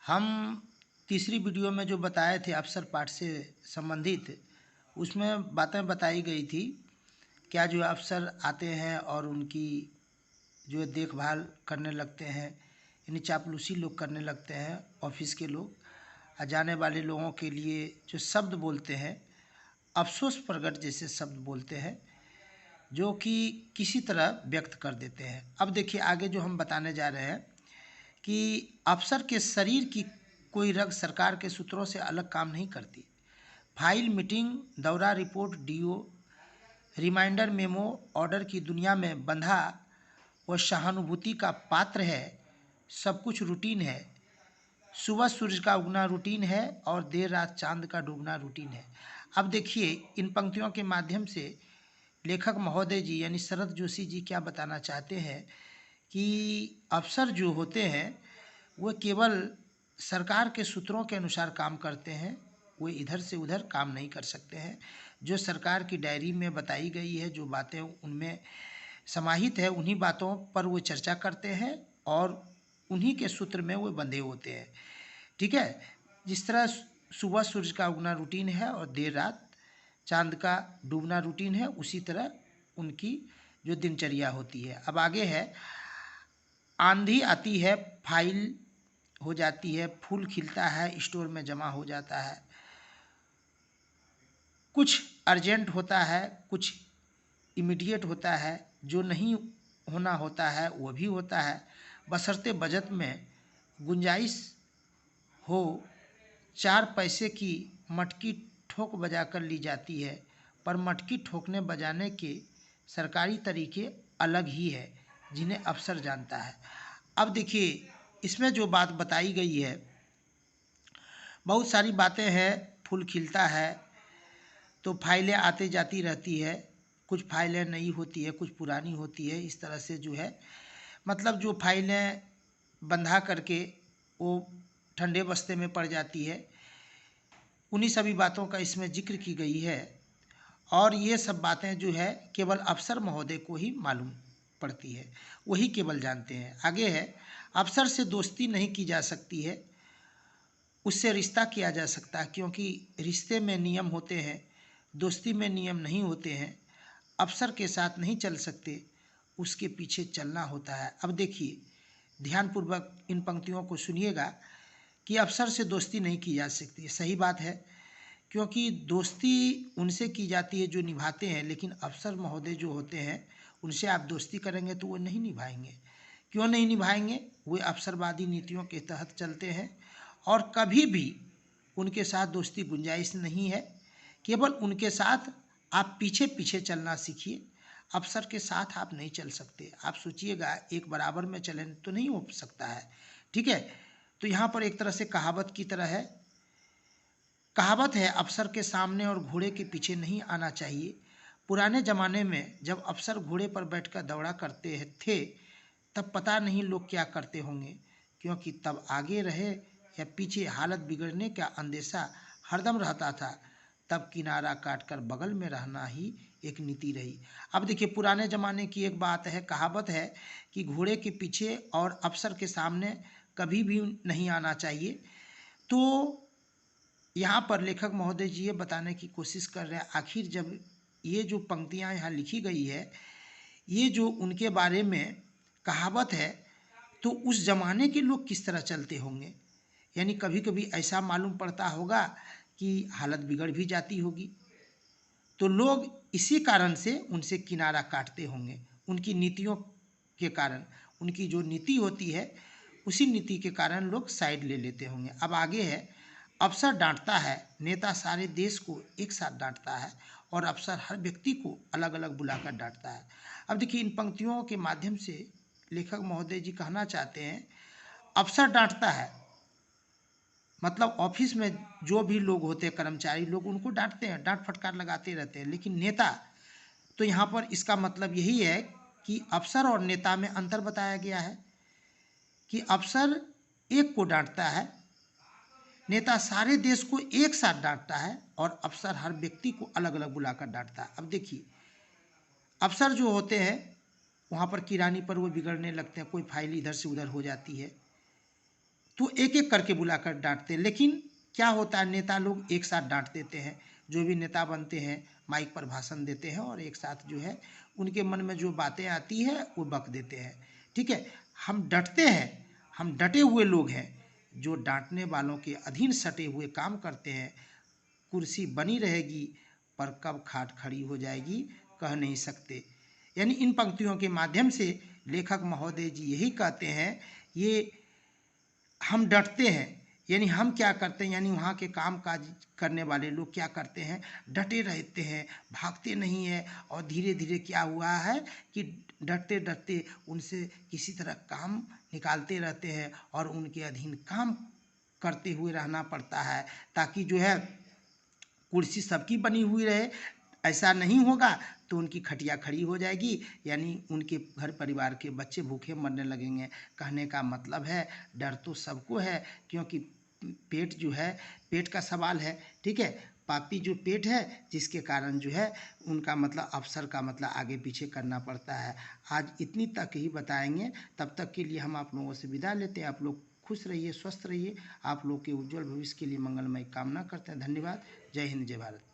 हम तीसरी वीडियो में जो बताए थे अफसर पाठ से संबंधित, उसमें बातें बताई गई थी। क्या जो अफसर आते हैं और उनकी जो है देखभाल करने लगते हैं, यानी चापलूसी लोग करने लगते हैं, ऑफिस के लोग जाने वाले लोगों के लिए जो शब्द बोलते हैं, अफसोस प्रकट जैसे शब्द बोलते हैं, जो कि किसी तरह व्यक्त कर देते हैं। अब देखिए आगे जो हम बताने जा रहे हैं कि अफसर के शरीर की कोई रग सरकार के सूत्रों से अलग काम नहीं करती। फाइल, मीटिंग, दौरा, report, DO, reminder, memo, order की दुनिया में बंधा वह सहानुभूति का पात्र है। सब कुछ रूटीन है। सुबह सूरज का उगना रूटीन है और देर रात चांद का डूबना रूटीन है। अब देखिए इन पंक्तियों के माध्यम से लेखक महोदय जी यानी शरद जोशी जी क्या बताना चाहते हैं कि अफसर जो होते हैं वो केवल सरकार के सूत्रों के अनुसार काम करते हैं, वो इधर से उधर काम नहीं कर सकते हैं। जो सरकार की डायरी में बताई गई है, जो बातें उनमें समाहित है, उन्हीं बातों पर वो चर्चा करते हैं और उन्हीं के सूत्र में वो बंधे होते हैं। ठीक है। जिस तरह सुबह सूरज का उगना रूटीन है और देर रात चांद का डूबना रूटीन है, उसी तरह उनकी जो दिनचर्या होती है। अब आगे है, आंधी आती है, फाइल हो जाती है, फूल खिलता है, स्टोर में जमा हो जाता है। कुछ अर्जेंट होता है, कुछ इमीडिएट होता है, जो नहीं होना होता है वो भी होता है, बशर्ते बजट में गुंजाइश हो। 4 पैसे की मटकी ठोक बजा कर ली जाती है, पर मटकी ठोकने बजाने के सरकारी तरीके अलग ही है, जिन्हें अफसर जानता है। अब देखिए इसमें जो बात बताई गई है, बहुत सारी बातें हैं। फूल खिलता है तो फाइलें आती जाती रहती है, कुछ फाइलें नई होती है, कुछ पुरानी होती है। इस तरह से जो है मतलब जो फाइलें बंधा करके वो ठंडे बस्ते में पड़ जाती है, उन्हीं सभी बातों का इसमें जिक्र की गई है। और ये सब बातें जो है केवल अफसर महोदय को ही मालूम पड़ती है, वही केवल जानते हैं। आगे है, अफसर से दोस्ती नहीं की जा सकती है, उससे रिश्ता किया जा सकता है, क्योंकि रिश्ते में नियम होते हैं, दोस्ती में नियम नहीं होते हैं। अफसर के साथ नहीं चल सकते, उसके पीछे चलना होता है। अब देखिए ध्यानपूर्वक इन पंक्तियों को सुनिएगा कि अफसर से दोस्ती नहीं की जा सकती, सही बात है, क्योंकि दोस्ती उनसे की जाती है जो निभाते हैं, लेकिन अफसर महोदय जो होते हैं उनसे आप दोस्ती करेंगे तो वो नहीं निभाएंगे। क्यों नहीं निभाएंगे? वे अफसरवादी नीतियों के तहत चलते हैं और कभी भी उनके साथ दोस्ती गुंजाइश नहीं है। केवल उनके साथ आप पीछे पीछे चलना सीखिए, अफसर के साथ आप नहीं चल सकते। आप सोचिएगा एक बराबर में चलें तो नहीं हो सकता है। ठीक है। तो यहाँ पर एक तरह से कहावत की तरह है, कहावत है अफसर के सामने और घोड़े के पीछे नहीं आना चाहिए। पुराने ज़माने में जब अफसर घोड़े पर बैठकर दौड़ा करते थे, तब पता नहीं लोग क्या करते होंगे, क्योंकि तब आगे रहे या पीछे हालत बिगड़ने का अंदेशा हरदम रहता था। तब किनारा काटकर बगल में रहना ही एक नीति रही। अब देखिए पुराने ज़माने की एक बात है, कहावत है कि घोड़े के पीछे और अफसर के सामने कभी भी नहीं आना चाहिए। तो यहाँ पर लेखक महोदय जी ये बताने की कोशिश कर रहे हैं, आखिर जब ये जो पंक्तियाँ यहाँ लिखी गई है, ये जो उनके बारे में कहावत है, तो उस ज़माने के लोग किस तरह चलते होंगे। यानी कभी कभी ऐसा मालूम पड़ता होगा कि हालत बिगड़ भी जाती होगी, तो लोग इसी कारण से उनसे किनारा काटते होंगे, उनकी नीतियों के कारण। उनकी जो नीति होती है उसी नीति के कारण लोग साइड ले लेते होंगे। अब आगे है, अफसर डांटता है, नेता सारे देश को एक साथ डांटता है और अफसर हर व्यक्ति को अलग अलग बुलाकर डांटता है। अब देखिए इन पंक्तियों के माध्यम से लेखक महोदय जी कहना चाहते हैं, अफसर डांटता है मतलब ऑफिस में जो भी लोग होते हैं कर्मचारी लोग उनको डांटते हैं, डांट फटकार लगाते रहते हैं। लेकिन नेता, तो यहाँ पर इसका मतलब यही है कि अफसर और नेता में अंतर बताया गया है कि अफसर एक को डांटता है, नेता सारे देश को एक साथ डांटता है और अफसर हर व्यक्ति को अलग अलग बुलाकर डांटता है। अब देखिए अफसर जो होते हैं वहाँ पर किरानी पर वो बिगड़ने लगते हैं, कोई फाइल इधर से उधर हो जाती है, तो एक एक करके बुलाकर डांटते। लेकिन क्या होता है, नेता लोग एक साथ डांट देते हैं। जो भी नेता बनते हैं माइक पर भाषण देते हैं और एक साथ जो है उनके मन में जो बातें आती है वो बक देते हैं। ठीक है, हम डटते हैं, हम डटे हुए लोग हैं जो डांटने वालों के अधीन सटे हुए काम करते हैं। कुर्सी बनी रहेगी पर कब खाट खड़ी हो जाएगी कह नहीं सकते। यानी इन पंक्तियों के माध्यम से लेखक महोदय जी यही कहते हैं, ये हम डटते हैं यानी हम क्या करते हैं, यानी वहाँ के काम काज करने वाले लोग क्या करते हैं, डटे रहते हैं, भागते नहीं हैं। और धीरे धीरे क्या हुआ है कि डरते डरते उनसे किसी तरह काम निकालते रहते हैं और उनके अधीन काम करते हुए रहना पड़ता है, ताकि जो है कुर्सी सबकी बनी हुई रहे। ऐसा नहीं होगा तो उनकी खटिया खड़ी हो जाएगी, यानी उनके घर परिवार के बच्चे भूखे मरने लगेंगे। कहने का मतलब है डर तो सबको है, क्योंकि पेट जो है, पेट का सवाल है। ठीक है, पापी जो पेट है जिसके कारण जो है उनका मतलब अफसर का मतलब आगे पीछे करना पड़ता है। आज इतनी तक ही बताएंगे, तब तक के लिए हम आप लोगों से विदा लेते हैं। आप लोग खुश रहिए, स्वस्थ रहिए। आप लोग के उज्जवल भविष्य के लिए मंगलमय कामना करते हैं। धन्यवाद। जय हिंद, जय भारत।